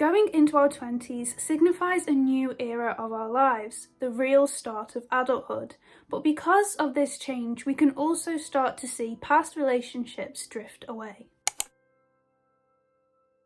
Going into our 20s signifies a new era of our lives, the real start of adulthood. But because of this change, we can also start to see past relationships drift away.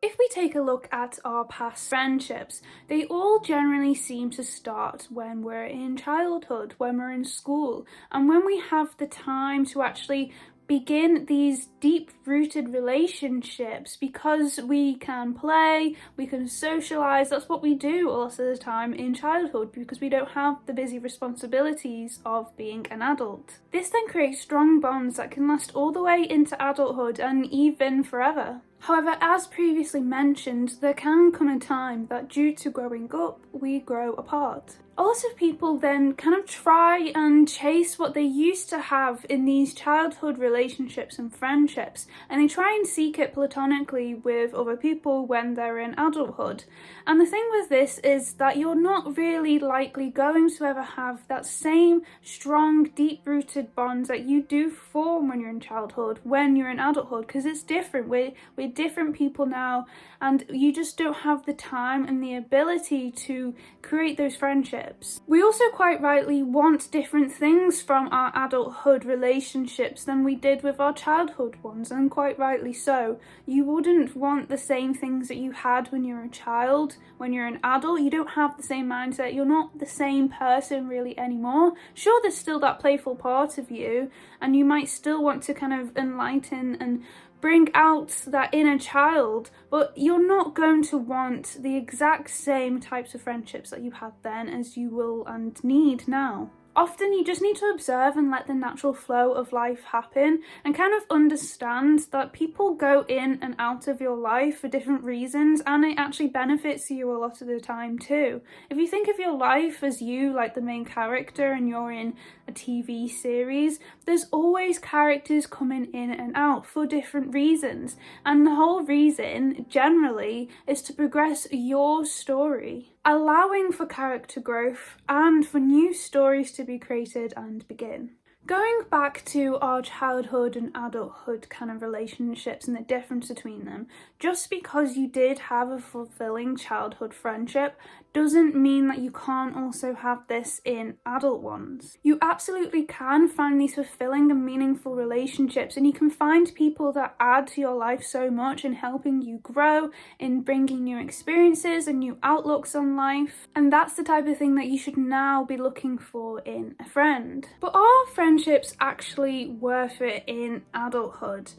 If we take a look at our past friendships, they all generally seem to start when we're in childhood, when we're in school, and when we have the time to actually begin these deep-rooted relationships because we can play, we can socialize. That's what we do a lot of the time in childhood because we don't have the busy responsibilities of being an adult. This then creates strong bonds that can last all the way into adulthood and even forever. However, as previously mentioned, there can come a time that due to growing up, we grow apart. A lot of people then kind of try and chase what they used to have in these childhood relationships and friendships, and they try and seek it platonically with other people when they're in adulthood. And the thing with this is that you're not really likely going to ever have that same strong, deep-rooted bonds that you do form when you're in childhood, when you're in adulthood, because it's different. We're different people now, and you just don't have the time and the ability to create those friendships. We also quite rightly want different things from our adulthood relationships than we did with our childhood ones, and quite rightly so. You wouldn't want the same things that you had when you were a child. When you're an adult, you don't have the same mindset. You're not the same person really anymore. Sure, there's still that playful part of you, and you might still want to kind of enlighten and bring out that inner child, but you're not going to want the exact same types of friendships that you had then as you will and need now. Often you just need to observe and let the natural flow of life happen and kind of understand that people go in and out of your life for different reasons, and it actually benefits you a lot of the time too. If you think of your life as you, like the main character, and you're in a TV series, there's always characters coming in and out for different reasons, and the whole reason generally is to progress your story, allowing for character growth and for new stories to be created and begin. Going back to our childhood and adulthood kind of relationships and the difference between them, just because you did have a fulfilling childhood friendship doesn't mean that you can't also have this in adult ones. You absolutely can find these fulfilling and meaningful relationships, and you can find people that add to your life so much in helping you grow, in bringing new experiences and new outlooks on life, and that's the type of thing that you should now be looking for in a friend. But are friendships actually worth it in adulthood?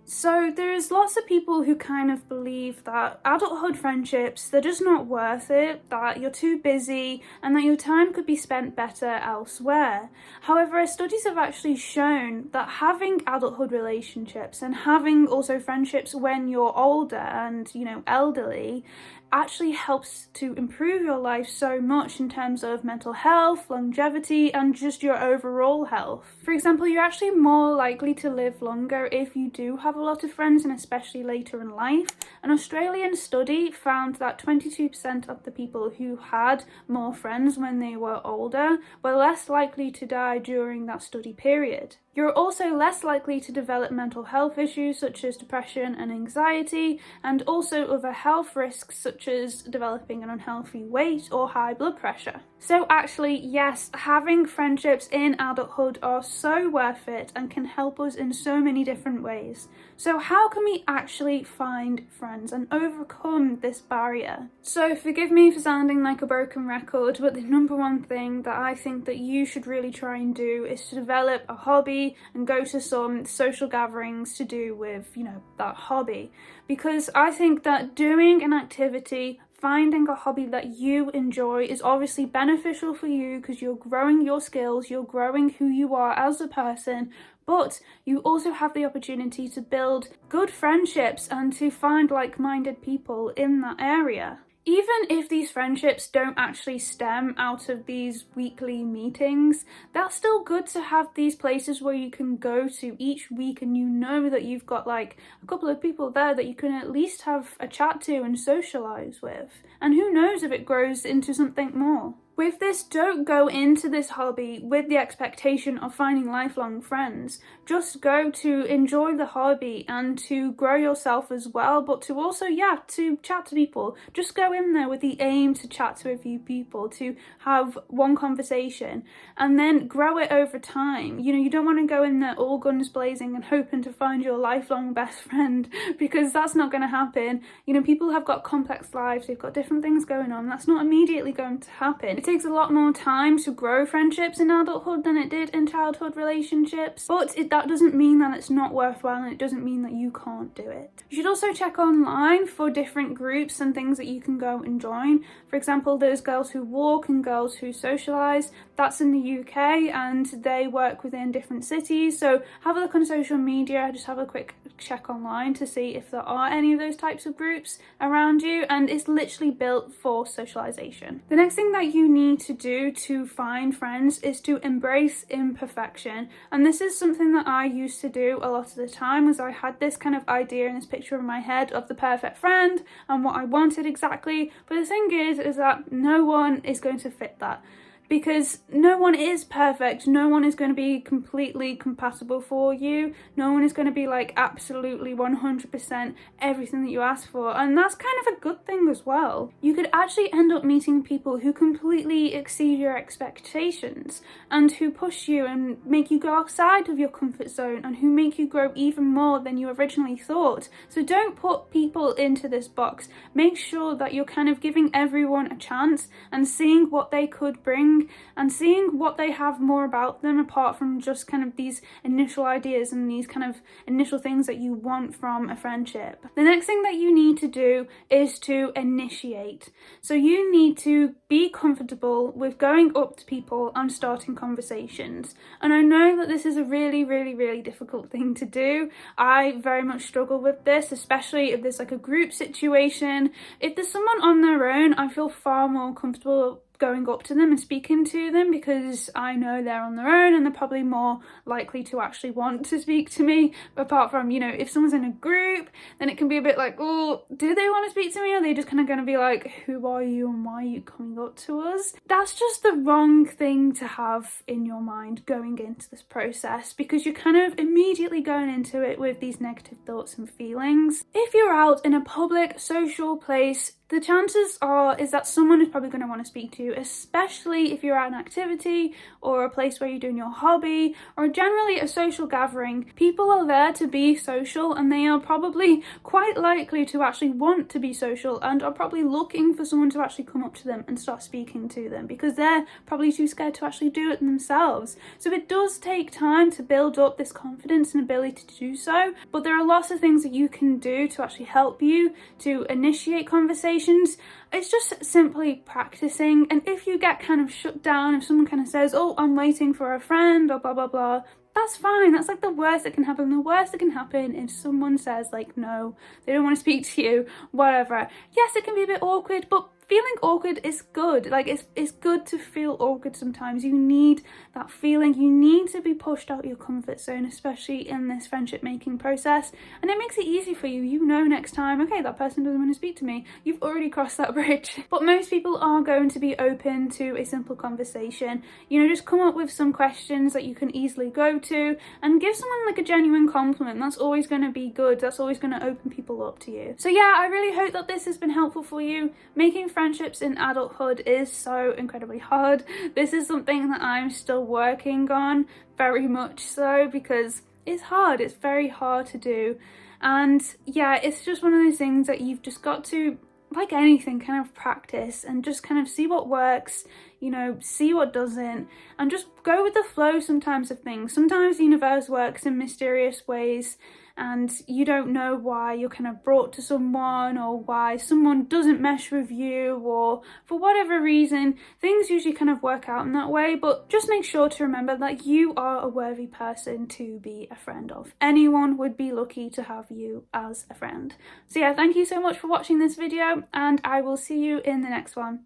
So there's lots of people who kind of believe that adulthood friendships, they're just not worth it, that you're too busy and that your time could be spent better elsewhere. However, studies have actually shown that having adulthood relationships and having also friendships when you're older and, elderly, actually helps to improve your life so much in terms of mental health, longevity, and just your overall health. For example, you're actually more likely to live longer if you do have a lot of friends, and especially later in life. An Australian study found that 22% of the people who had more friends when they were older were less likely to die during that study period. You're also less likely to develop mental health issues such as depression and anxiety, and also other health risks such as developing an unhealthy weight or high blood pressure. So actually, yes, having friendships in adulthood are so worth it and can help us in so many different ways. So how can we actually find friends and overcome this barrier? So forgive me for sounding like a broken record, but the number one thing that I think that you should really try and do is to develop a hobby and go to some social gatherings to do with, that hobby. Because I think that doing an activity, finding a hobby that you enjoy is obviously beneficial for you because you're growing your skills, you're growing who you are as a person, but you also have the opportunity to build good friendships and to find like-minded people in that area. Even if these friendships don't actually stem out of these weekly meetings, that's still good to have these places where you can go to each week and you know that you've got like a couple of people there that you can at least have a chat to and socialise with. And who knows if it grows into something more. with this, don't go into this hobby with the expectation of finding lifelong friends. Just go to enjoy the hobby and to grow yourself as well, but to also, to chat to people. Just go in there with the aim to chat to a few people, to have one conversation, and then grow it over time. You know, you don't want to go in there all guns blazing and hoping to find your lifelong best friend, because that's not going to happen. You know, people have got complex lives, they've got different things going on. That's not immediately going to happen. It takes a lot more time to grow friendships in adulthood than it did in childhood relationships, but that doesn't mean that it's not worthwhile, and it doesn't mean that you can't do it. You should also check online for different groups and things that you can go and join. For example, there's Girls Who Walk and Girls Who Socialise. That's in the UK and they work within different cities. So have a look on social media, just have a quick check online to see if there are any of those types of groups around you, and it's literally built for socialization. The next thing that you need to do to find friends is to embrace imperfection, and this is something that I used to do a lot of the time, as I had this kind of idea and this picture in my head of the perfect friend and what I wanted exactly. But the thing is that no one is going to fit that, because no one is perfect. No one is going to be completely compatible for you. No one is going to be like absolutely 100% everything that you ask for, and that's kind of a good thing as well. You could actually end up meeting people who completely exceed your expectations and who push you and make you go outside of your comfort zone and who make you grow even more than you originally thought. So don't put people into this box. Make sure that you're kind of giving everyone a chance and seeing what they could bring and seeing what they have more about them apart from just kind of these initial ideas and these kind of initial things that you want from a friendship. The next thing that you need to do is to initiate. So you need to be comfortable with going up to people and starting conversations. And I know that this is a really, really, really difficult thing to do. I very much struggle with this, especially if there's like a group situation. If there's someone on their own, I feel far more comfortable going up to them and speaking to them, because I know they're on their own and they're probably more likely to actually want to speak to me. Apart from, you know, if someone's in a group, then it can be a bit like, oh, do they want to speak to me? Or are they just kind of going to be like, who are you and why are you coming up to us? That's just the wrong thing to have in your mind going into this process, because you're kind of immediately going into it with these negative thoughts and feelings. If you're out in a public social place, the chances is that someone is probably going to want to speak to you, especially if you're at an activity or a place where you're doing your hobby or generally a social gathering. People are there to be social, and they are probably quite likely to actually want to be social and are probably looking for someone to actually come up to them and start speaking to them, because they're probably too scared to actually do it themselves. So it does take time to build up this confidence and ability to do so, but there are lots of things that you can do to actually help you to initiate conversations. It's just simply practicing, and if you get kind of shut down, if someone kind of says, oh, I'm waiting for a friend or blah blah blah, that's fine. That's like the worst that can happen. The worst that can happen if someone says like no, they don't want to speak to you, whatever. Yes, it can be a bit awkward, but feeling awkward is good. Like it's good to feel awkward sometimes. You need that feeling. You need to be pushed out your comfort zone, especially in this friendship making process, and it makes it easy for you. You know, next time, okay, that person doesn't want to speak to me, you've already crossed that bridge. But most people are going to be open to a simple conversation. You know, just come up with some questions that you can easily go to and give someone like a genuine compliment. That's always going to be good. That's always going to open people up to you. So yeah, I really hope that this has been helpful for you. Making friendships in adulthood is so incredibly hard. This is something that I'm still working on, very much so, because it's hard. It's very hard to do. And yeah, it's just one of those things that you've just got to, like anything, kind of practice and just kind of see what works, you know, see what doesn't, and just go with the flow sometimes of things. Sometimes the universe works in mysterious ways and you don't know why you're kind of brought to someone, or why someone doesn't mesh with you, or for whatever reason. Things usually kind of work out in that way, but just make sure to remember that you are a worthy person to be a friend of. Anyone would be lucky to have you as a friend. So yeah, thank you so much for watching this video, and I will see you in the next one.